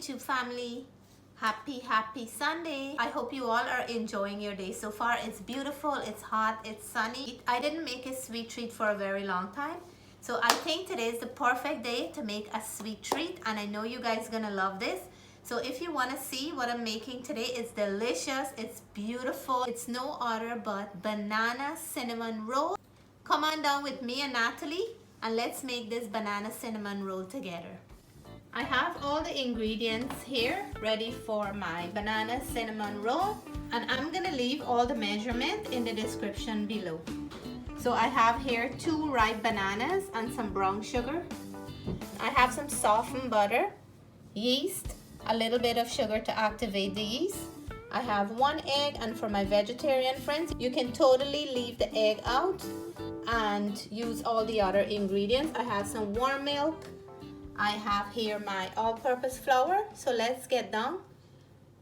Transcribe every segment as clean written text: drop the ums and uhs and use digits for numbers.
YouTube family. Happy Sunday. I hope you all are enjoying your day so far. It's beautiful, it's hot, it's sunny. I didn't make a sweet treat for a very long time, so I think today is the perfect day to make a sweet treat, and I know you guys gonna love this. So if you want to see what I'm making today, it's delicious, it's beautiful. It's no other but banana cinnamon roll. Come on down with me and Natalie and let's make this banana cinnamon roll together. I have all the ingredients here ready for my banana cinnamon roll, and I'm gonna leave all the measurement in the description below. So I have here 2 ripe bananas and some brown sugar. I have some softened butter, yeast, a little bit of sugar to activate the yeast. I have 1 egg, and for my vegetarian friends, you can totally leave the egg out and use all the other ingredients. I have some warm milk. I have here my all-purpose flour. So let's get down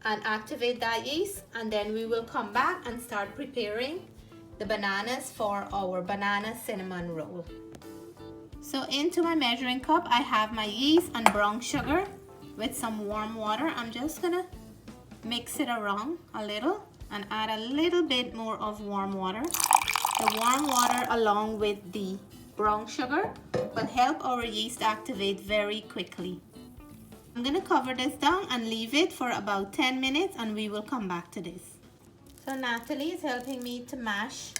and activate that yeast, and then we will come back and start preparing the bananas for our banana cinnamon roll. So into my measuring cup, I have my yeast and brown sugar with some warm water. I'm just gonna mix it around a little and add a little bit more of warm water. The warm water along with the brown sugar will help our yeast activate very quickly. I'm gonna cover this down and leave it for about 10 minutes, and we will come back to this. So Natalie is helping me to mash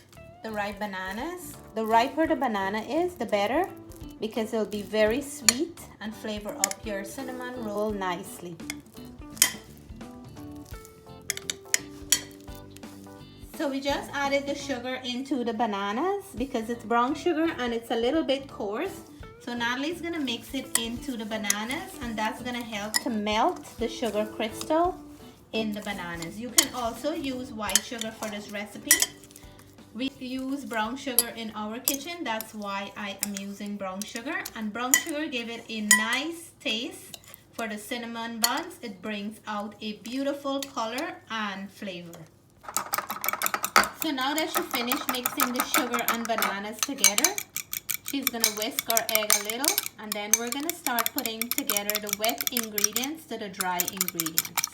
the ripe bananas. The riper the banana is, the better, because it'll be very sweet and flavor up your cinnamon roll nicely. So we just added the sugar into the bananas because it's brown sugar and it's a little bit coarse. So Natalie's gonna mix it into the bananas, and that's gonna help to melt the sugar crystal in the bananas. You can also use white sugar for this recipe. We use brown sugar in our kitchen, that's why I am using brown sugar. And brown sugar gives it a nice taste for the cinnamon buns. It brings out a beautiful color and flavor. So now that she finished mixing the sugar and bananas together, she's gonna whisk our egg a little, and then we're gonna start putting together the wet ingredients to the dry ingredients.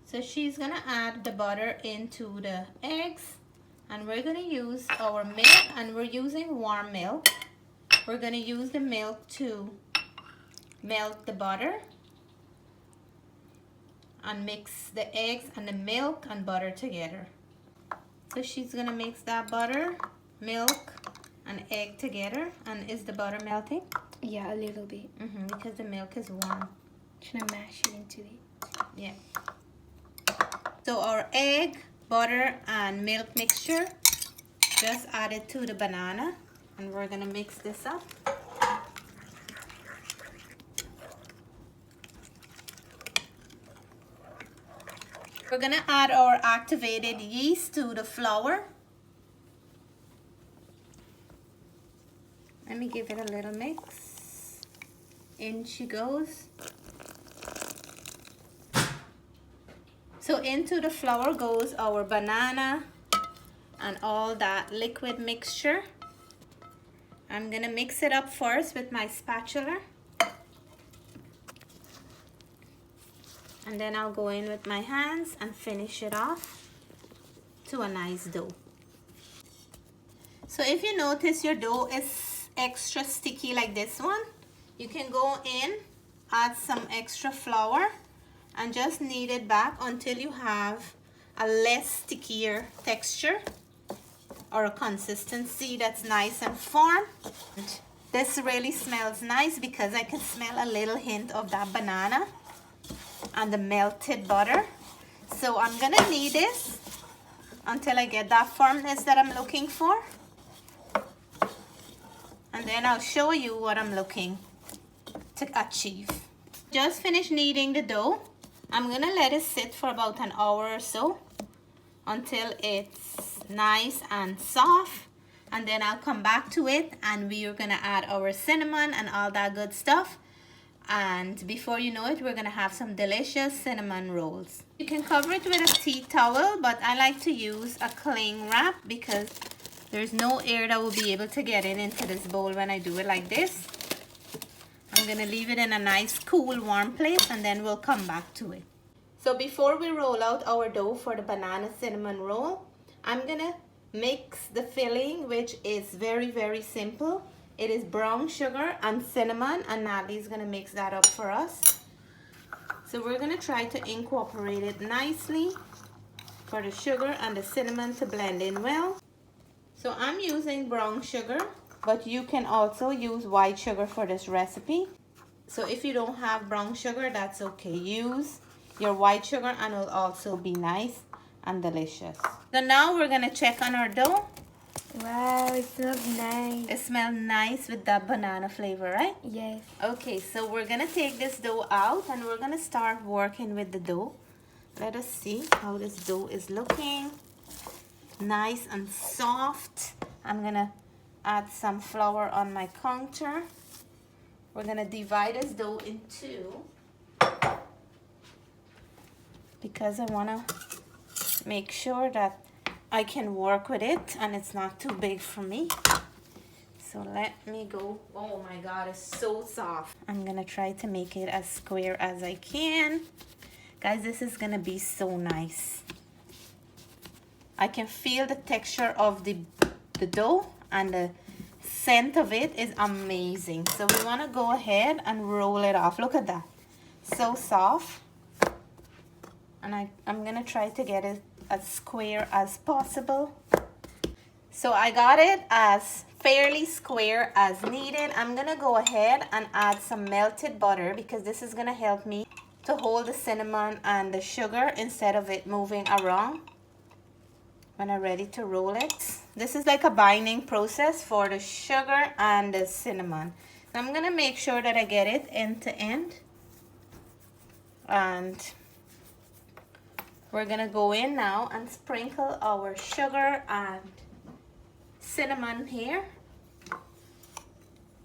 So she's gonna add the butter into the eggs, and we're gonna use our milk, and we're using warm milk. We're gonna use the milk to melt the butter and mix the eggs and the milk and butter together. So she's gonna mix that butter, milk, and egg together. And is the butter melting? Yeah, a little bit. Because the milk is warm. Should I mash it into it? Yeah. So our egg, butter, and milk mixture just added to the banana, and we're gonna mix this up. We're gonna add our activated yeast to the flour. Let me give it a little mix. In she goes. So into the flour goes our banana and all that liquid mixture. I'm gonna mix it up first with my spatula, and then I'll go in with my hands and finish it off to a nice dough. So if you notice your dough is extra sticky like this one, you can go in, add some extra flour, and just knead it back until you have a less stickier texture or a consistency that's nice and firm. This really smells nice because I can smell a little hint of that banana and the melted butter. So I'm gonna knead this until I get that firmness that I'm looking for, and then I'll show you what I'm looking to achieve. Just finished kneading the dough. I'm gonna let it sit for about an hour or so until it's nice and soft, and then I'll come back to it and we're gonna add our cinnamon and all that good stuff. And before you know it, we're gonna have some delicious cinnamon rolls. You can cover it with a tea towel, but I like to use a cling wrap because there's no air that will be able to get into this bowl when I do it like this. I'm gonna leave it in a nice, cool, warm place, and then we'll come back to it. So before we roll out our dough for the banana cinnamon roll, I'm gonna mix the filling, which is very, very simple. It is brown sugar and cinnamon, and Natalie's gonna mix that up for us. So we're gonna try to incorporate it nicely for the sugar and the cinnamon to blend in well. So I'm using brown sugar, but you can also use white sugar for this recipe. So if you don't have brown sugar, that's okay. Use your white sugar and it'll also be nice and delicious. So now we're gonna check on our dough. Wow, it smells nice. It smells nice with that banana flavor, right? Yes. Okay, so we're gonna take this dough out and we're gonna start working with the dough. Let us see how this dough is looking. Nice and soft. I'm gonna add some flour on my counter. We're gonna divide this dough in two because I wanna make sure that I can work with it and it's not too big for me. So let me go. Oh my God, it's so soft. I'm gonna try to make it as square as I can. Guys, this is gonna be so nice. I can feel the texture of the dough, and the scent of it is amazing. So we wanna go ahead and roll it off. Look at that, so soft. And I'm gonna try to get it as square as possible. So I got it as fairly square as needed. I'm gonna go ahead and add some melted butter because this is gonna help me to hold the cinnamon and the sugar instead of it moving around when I'm ready to roll it. This is like a binding process for the sugar and the cinnamon. So I'm gonna make sure that I get it end to end. And we're gonna go in now and sprinkle our sugar and cinnamon here.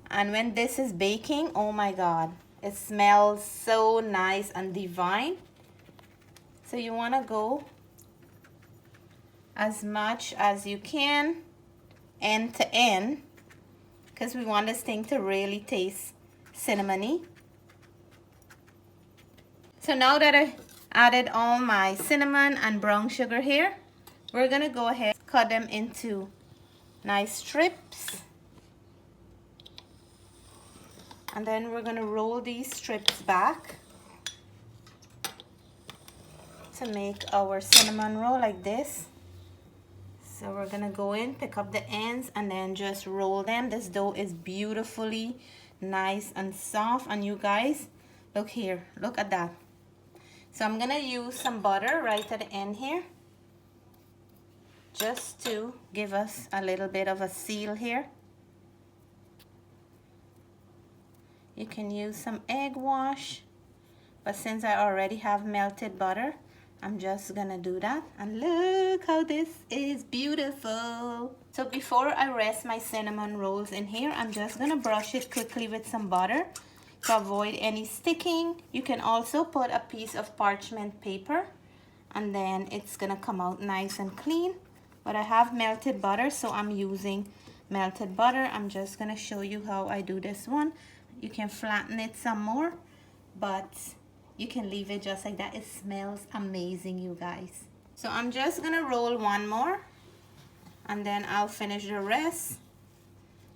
And when this is baking, oh my God, it smells so nice and divine. So you wanna go as much as you can end to end because we want this thing to really taste cinnamony. So now that I added all my cinnamon and brown sugar here, we're gonna go ahead and cut them into nice strips. And then we're gonna roll these strips back to make our cinnamon roll like this. So we're gonna go in, pick up the ends, and then just roll them. This dough is beautifully nice and soft. And you guys, look here, look at that. So I'm gonna use some butter right at the end here, just to give us a little bit of a seal here. You can use some egg wash, but since I already have melted butter, I'm just gonna do that. And look how this is beautiful. So before I rest my cinnamon rolls in here, I'm just gonna brush it quickly with some butter to avoid any sticking. You can also put a piece of parchment paper and then it's gonna come out nice and clean. But I have melted butter, so I'm using melted butter. I'm just gonna show you how I do this one. You can flatten it some more, but you can leave it just like that. It smells amazing, you guys. So I'm just gonna roll one more and then I'll finish the rest.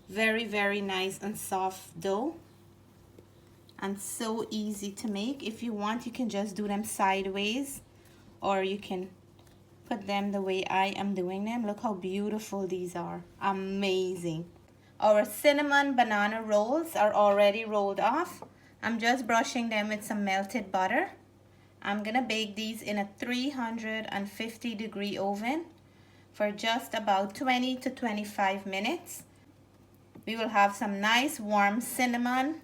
Very, very nice and soft dough. And so easy to make. If you want, you can just do them sideways, or you can put them the way I am doing them. Look how beautiful these are. Amazing. Our cinnamon banana rolls are already rolled off. I'm just brushing them with some melted butter. I'm gonna bake these in a 350-degree oven for just about 20 to 25 minutes. We will have some nice warm cinnamon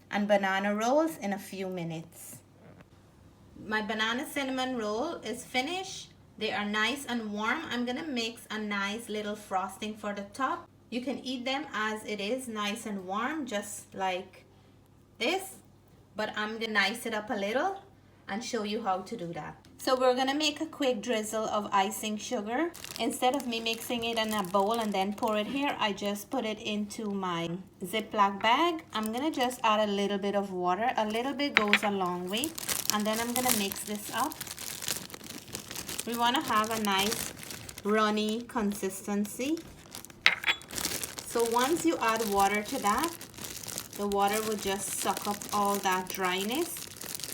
and banana rolls in a few minutes. My banana cinnamon roll is finished. They are nice and warm. I'm gonna mix a nice little frosting for the top. You can eat them as it is, nice and warm, just like this. But I'm gonna nice it up a little and show you how to do that. So we're gonna make a quick drizzle of icing sugar. Instead of me mixing it in a bowl and then pour it here, I just put it into my Ziploc bag. I'm gonna just add a little bit of water. A little bit goes a long way. And then I'm gonna mix this up. We wanna have a nice runny consistency. So once you add water to that, the water will just suck up all that dryness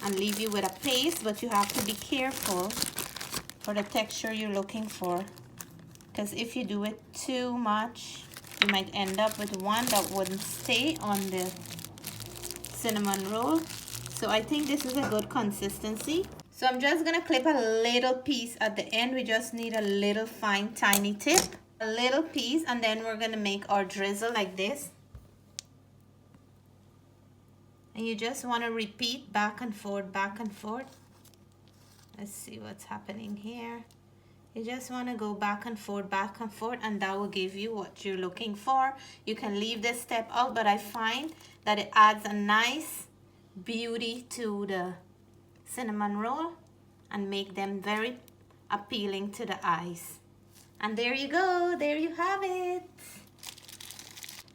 and leave you with a paste, but you have to be careful for the texture you're looking for, because if you do it too much, you might end up with one that wouldn't stay on the cinnamon roll. So I think this is a good consistency. So I'm just gonna clip a little piece at the end. We just need a little fine tiny tip, a little piece, and then we're gonna make our drizzle like this. And you just want to repeat back and forth, back and forth. Let's see what's happening here. You just want to go back and forth, and that will give you what you're looking for. You can leave this step out, but I find that it adds a nice beauty to the cinnamon roll and make them very appealing to the eyes. And there you go, there you have it.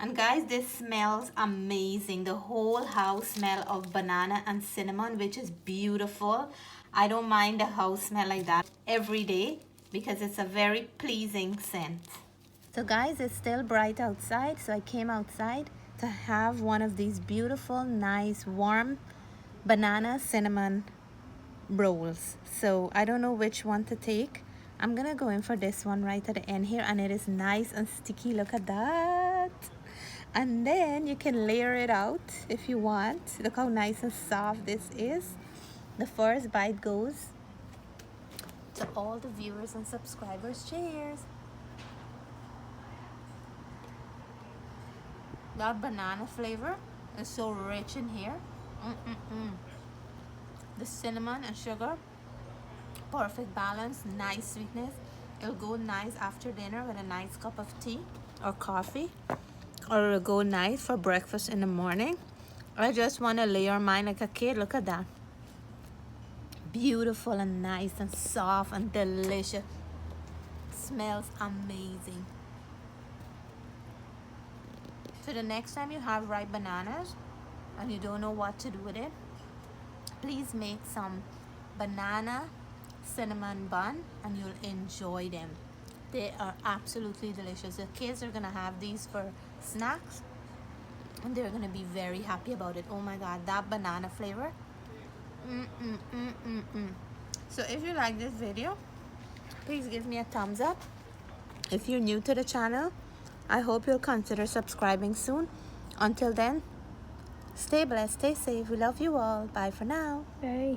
And guys, this smells amazing. The whole house smell of banana and cinnamon, which is beautiful. I don't mind the house smell like that every day because it's a very pleasing scent. So guys, it's still bright outside, so I came outside to have one of these beautiful, nice, warm banana cinnamon rolls. So I don't know which one to take. I'm gonna go in for this one right at the end here, and it is nice and sticky. Look at that. And then you can layer it out if you want. Look how nice and soft this is. The first bite goes to all the viewers and subscribers. Cheers. That banana flavor is so rich in here. The cinnamon and sugar, perfect balance, nice sweetness. It'll go nice after dinner with a nice cup of tea or coffee, or it'll go nice for breakfast in the morning. I just want to layer mine like a kid. Look at that. Beautiful and nice and soft and delicious. Smells amazing. So the next time you have ripe bananas and you don't know what to do with it, please make some banana cinnamon bun and you'll enjoy them. They are absolutely delicious. The kids are gonna have these for snacks and they're gonna be very happy about it. Oh my god, that banana flavor. So if you like this video, please give me a thumbs up. If you're new to the channel, I hope you'll consider subscribing soon. Until then, stay blessed, stay safe. We love you all. Bye for now. Bye.